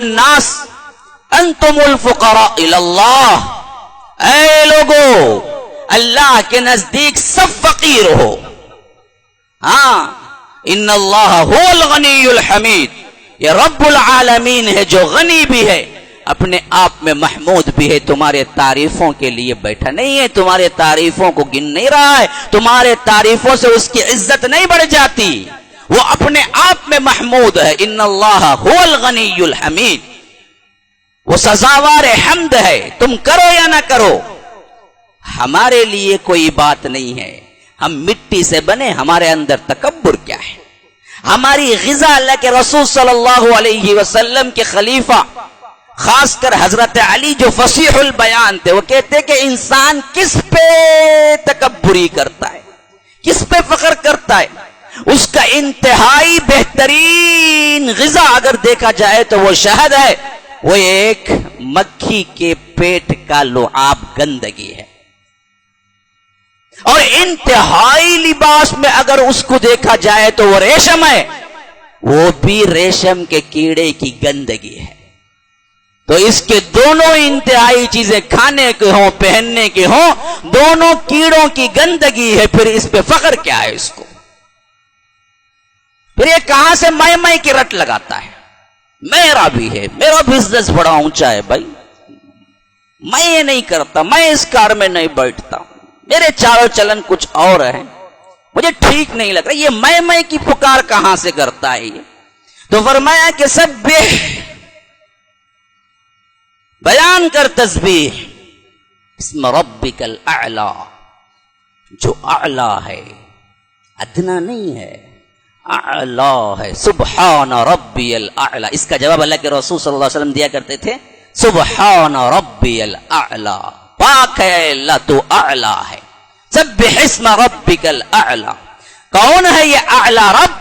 الناس انتم الفقراء الاللہ، اے لوگو اللہ کے نزدیک سب فقیر ہو. ہاں، ان اللہ هو الغنی الحمید، یہ رب العالمین ہے جو غنی بھی ہے، اپنے آپ میں محمود بھی ہے. تمہارے تعریفوں کے لیے بیٹھا نہیں ہے، تمہارے تعریفوں کو گن نہیں رہا ہے، تمہارے تعریفوں سے اس کی عزت نہیں بڑھ جاتی، وہ اپنے آپ میں محمود ہے. ان اللہ هو الغنی الحمید، وہ سزاوار حمد ہے، تم کرو یا نہ کرو. ہمارے لیے کوئی بات نہیں ہے، ہم مٹی سے بنے، ہمارے اندر تکبر کیا ہے؟ ہماری غذا اللہ کے رسول صلی اللہ علیہ وسلم کے خلیفہ خاص کر حضرت علی جو فصیح البیان تھے، وہ کہتے کہ انسان کس پہ تکبری کرتا ہے، کس پہ فخر کرتا ہے؟ اس کا انتہائی بہترین غذا اگر دیکھا جائے تو وہ شہد ہے، وہ ایک مکھی کے پیٹ کا لعاب گندگی ہے. اور انتہائی لباس میں اگر اس کو دیکھا جائے تو وہ ریشم ہے، وہ بھی ریشم کے کیڑے کی گندگی ہے. تو اس کے دونوں انتہائی چیزیں کھانے کے ہوں، پہننے کے ہوں، دونوں کیڑوں کی گندگی ہے. پھر اس پہ فخر کیا ہے اس کو؟ پھر یہ کہاں سے میں کی رٹ لگاتا ہے؟ میرا بھی ہے، میرا بزنس بڑا اونچا ہے. بھائی میں یہ نہیں کرتا، میں اس کار میں نہیں بیٹھتا، میرے چالو چلن کچھ اور ہیں، مجھے ٹھیک نہیں لگ رہا. یہ میں کی پکار کہاں سے کرتا ہے یہ؟ تو فرمایا کہ سبح، بیان کر تسبیح، اسم ربک الاعلی، جو اعلی ہے، ادنا نہیں ہے، اعلی ہے. سبحان ربی الاعلی، اس کا جواب اللہ کے رسول صلی اللہ علیہ وسلم دیا کرتے تھے، سبحان ربی الاعلی، پاک ہے اللہ تو اعلی ہے. سبح اسم ربک الاعلی. کون ہے یہ اعلی رب؟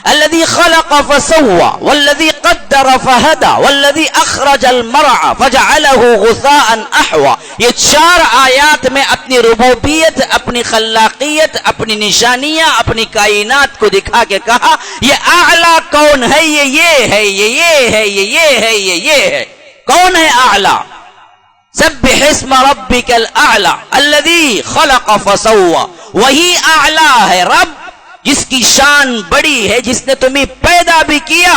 الذي خلق فسوى والذي قدر فهدى والذي اخرج المرعى فجعله غثاء احوى. یہ چار آیات میں اپنی ربوبیت، اپنی خلاقیت، اپنی نشانیاں، اپنی کائنات کو دکھا کے کہا یہ اعلی کون ہے؟ یہ ہے، یہ ہے، یہ ہے، یہ ہے. کون ہے اعلی؟ سبح اسم ربک الاعلی الذی خلق فسوى، وہی اعلی ہے رب جس کی شان بڑی ہے، جس نے تمہیں پیدا بھی کیا،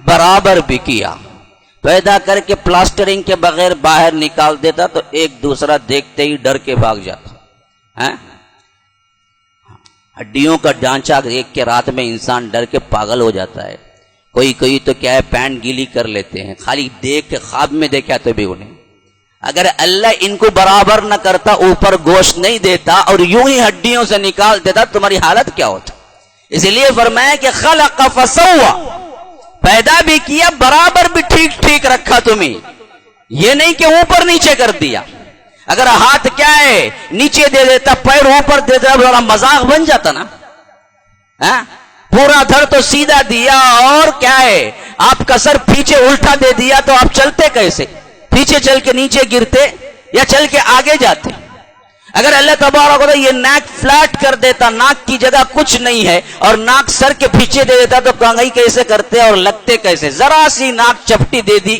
برابر بھی کیا. پیدا کر کے پلاسٹرنگ کے بغیر باہر نکال دیتا تو ایک دوسرا دیکھتے ہی ڈر کے بھاگ جاتا. ہڈیوں کا ڈھانچہ دیکھ کے رات میں انسان ڈر کے پاگل ہو جاتا ہے. کوئی تو کیا ہے، پینٹ گیلی کر لیتے ہیں خالی دیکھ کے، خواب میں دیکھا تو بھی انہیں. اگر اللہ ان کو برابر نہ کرتا، اوپر گوشت نہیں دیتا اور یوں ہی ہڈیوں سے نکال دیتا، تمہاری حالت کیا ہوتا؟ اس لیے فرمایا کہ خلق فسوى، پیدا بھی کیا، برابر بھی ٹھیک ٹھیک رکھا تمہیں. یہ نہیں کہ اوپر نیچے کر دیا. اگر ہاتھ کیا ہے نیچے دے دیتا، پیر اوپر دے دیتا، بڑا مذاق بن جاتا نا. پورا دھڑ تو سیدھا دیا اور کیا ہے آپ کا سر پیچھے الٹا دے دیا تو آپ چلتے کیسے؟ پیچھے چل کے نیچے گرتے یا چل کے آگے جاتے؟ اگر اللہ تبارک و تعالی یہ ناک فلیٹ کر دیتا، ناک کی جگہ کچھ نہیں ہے، اور ناک سر کے پیچھے دے دیتا تو کانگئی کیسے کرتے اور لگتے کیسے؟ ذرا سی ناک چپٹی دے دی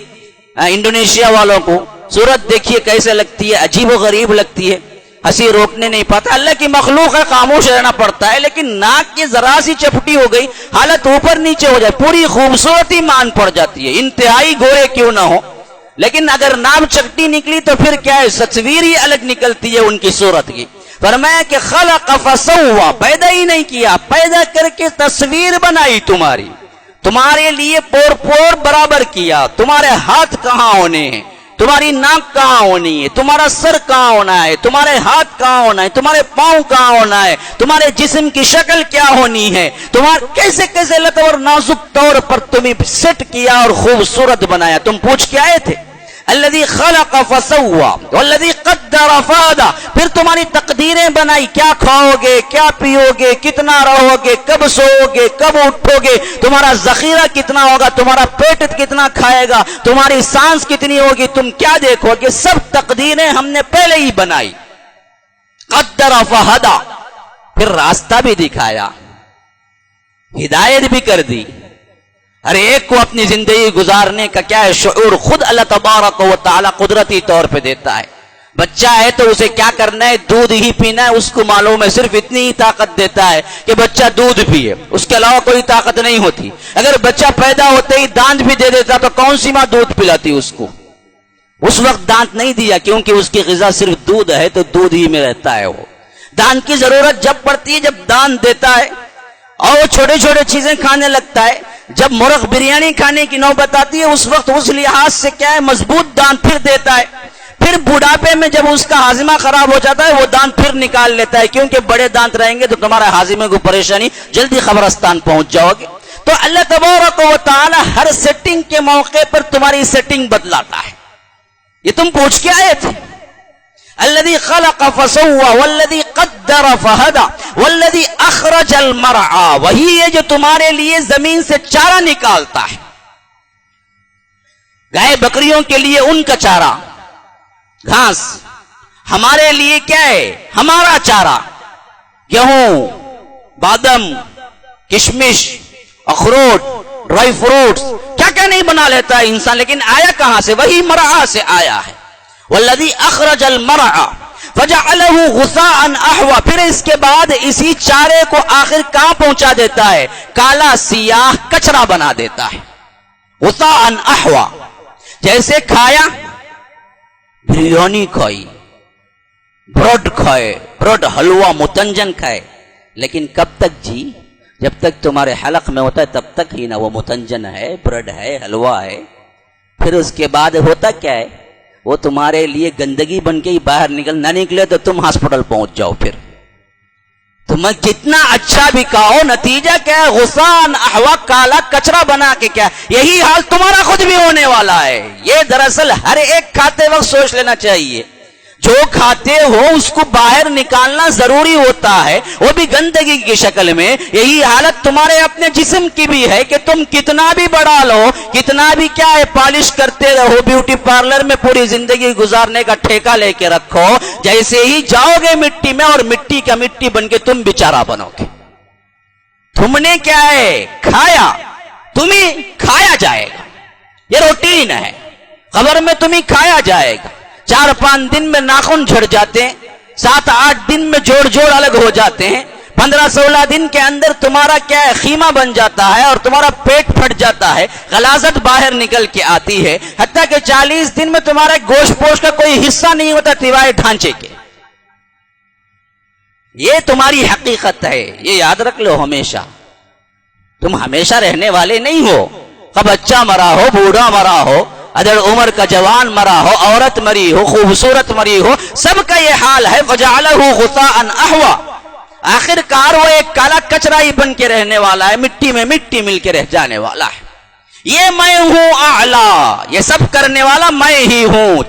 انڈونیشیا والوں کو، صورت دیکھیے کیسے لگتی ہے، عجیب و غریب لگتی ہے، ہنسی روکنے نہیں پاتا. اللہ کی مخلوق ہے، خاموش رہنا پڑتا ہے، لیکن ناک کی ذرا سی چپٹی ہو گئی، حالت اوپر نیچے ہو جائے، پوری خوبصورتی مان پڑ جاتی ہے، انتہائی گورے کیوں نہ ہو. لیکن اگر نام چکٹی نکلی تو پھر کیا ہے، تصویر ہی الگ نکلتی ہے ان کی صورت کی. فرمایا کہ خلق فسوى، پیدا ہی نہیں کیا، پیدا کر کے تصویر بنائی تمہاری، تمہارے لیے پور پور برابر کیا. تمہارے ہاتھ کہاں ہونے ہیں، تمہاری ناک کہاں ہونی ہے، تمہارا سر کہاں ہونا ہے، تمہارے ہاتھ کہاں ہونا ہے، تمہارے پاؤں کہاں ہونا ہے، تمہارے جسم کی شکل کیا ہونی ہے، تمہارے کیسے کیسے لطور نازک طور پر تمہیں سیٹ کیا اور خوبصورت بنایا. تم پوچھ کے آئے تھے الذی خلق فسوى والذی قدر فہدى. پھر تمہاری تقدیریں بنائی، کیا کھاؤ گے، کیا پیو گے، کتنا رہو گے، کب سوؤ گے، کب اٹھو گے، تمہارا ذخیرہ کتنا ہوگا، تمہارا پیٹ کتنا کھائے گا، تمہاری سانس کتنی ہوگی، تم کیا دیکھو گے، سب تقدیریں ہم نے پہلے ہی بنائی. قدر فہدى، پھر راستہ بھی دکھایا، ہدایت بھی کر دی. ہر ایک کو اپنی زندگی گزارنے کا کیا ہے شعور خود اللہ تبارک و تعالی قدرتی طور پہ دیتا ہے. بچہ ہے تو اسے کیا کرنا ہے؟ دودھ ہی پینا ہے. اس کو معلوم ہے صرف اتنی ہی طاقت دیتا ہے کہ بچہ دودھ پیے, اس کے علاوہ کوئی طاقت نہیں ہوتی. اگر بچہ پیدا ہوتے ہی دانت بھی دے دیتا تو کون سی ماں دودھ پلاتی اس کو؟ اس وقت دانت نہیں دیا کیونکہ اس کی غذا صرف دودھ ہے تو دودھ ہی میں رہتا ہے. وہ دانت کی ضرورت جب پڑتی ہے جب دانت دیتا ہے اور وہ چھوٹے چھوٹے چیزیں کھانے لگتا ہے. جب مرغ بریانی کھانے کی نوبت آتی ہے اس وقت اس لحاظ سے کیا ہے مضبوط دانت پھر دیتا ہے. پھر بڑھاپے میں جب اس کا ہاضمہ خراب ہو جاتا ہے وہ دانت پھر نکال لیتا ہے کیونکہ بڑے دانت رہیں گے تو تمہارا ہاضمے کو پریشانی, جلدی قبرستان پہنچ جاؤ گے. تو اللہ تبارک و تعالی ہر سیٹنگ کے موقع پر تمہاری سیٹنگ بدلاتا ہے. یہ تم پوچھ کے آئے تھے. الذي خلق فسوى والذي قدر فهدى والذي اخرج المرعى, وہی ہے جو تمہارے لیے زمین سے چارہ نکالتا ہے. گائے بکریوں کے لیے ان کا چارہ گھاس, ہمارے لیے کیا ہے ہمارا چارہ گیہوں, بادام, کشمش, اخروٹ, ڈرائی فروٹس, کیا کیا نہیں بنا لیتا ہے انسان. لیکن آیا کہاں سے؟ وہی مرعا سے آیا ہے. والذی اخرج المرعا فجعله غثاء احوا, پھر اس کے بعد اسی چارے کو آخر کہاں پہنچا دیتا ہے؟ کالا سیاہ کچرا بنا دیتا ہے. غثاء احوا, جیسے کھایا بریانی کھائی, بریڈ کھائے, بریڈ حلوہ متنجن کھائے, لیکن کب تک جی؟ جب تک تمہارے حلق میں ہوتا ہے تب تک ہی نا. وہ متنجن ہے, بریڈ ہے, حلوہ ہے. پھر اس کے بعد ہوتا کیا ہے؟ وہ تمہارے لیے گندگی بن کے ہی باہر نہ نکلے تو تم ہاسپٹل پہنچ جاؤ. پھر تمہیں کتنا اچھا بھی کہو, نتیجہ کیا ہے؟ غصان احوا, کالا کچرا بنا کے کیا. یہی حال تمہارا خود بھی ہونے والا ہے. یہ دراصل ہر ایک کھاتے وقت سوچ لینا چاہیے. جو کھاتے ہو اس کو باہر نکالنا ضروری ہوتا ہے, وہ بھی گندگی کی شکل میں. یہی حالت تمہارے اپنے جسم کی بھی ہے کہ تم کتنا بھی بڑھا لو, کتنا بھی کیا ہے پالش کرتے رہو, بیوٹی پارلر میں پوری زندگی گزارنے کا ٹھیکہ لے کے رکھو, جیسے ہی جاؤ گے مٹی میں اور مٹی کا مٹی بن کے تم بیچارہ بنو گے. تم نے کیا ہے کھایا, تمہیں کھایا جائے گا. یہ روٹین ہے, قبر میں تمہیں کھایا جائے گا. 4-5 دن میں ناخن جھڑ جاتے ہیں, 7-8 دن میں جوڑ الگ ہو جاتے ہیں, 15-16 دن کے اندر تمہارا کیا ہے خیمہ بن جاتا ہے اور تمہارا پیٹ پھٹ جاتا ہے, غلاظت باہر نکل کے آتی ہے, حتیٰ کہ 40 دن میں تمہارا گوشت پوشت کا کوئی حصہ نہیں ہوتا سوائے ڈھانچے کے. یہ تمہاری حقیقت ہے, یہ یاد رکھ لو ہمیشہ. تم ہمیشہ رہنے والے نہیں ہو. کب بچہ مرا ہو, بوڑھا مرا ہو, ادھر عمر کا جوان مرا ہو, عورت مری ہو, خوبصورت مری ہو, سب کا یہ حال ہے. فجعلہ غثاء احوا, آخر کار وہ ایک کالا کچرا ہی بن کے رہنے والا ہے, مٹی میں مٹی مل کے رہ جانے والا ہے. یہ میں ہوں اعلیٰ, یہ سب کرنے والا میں ہی ہوں.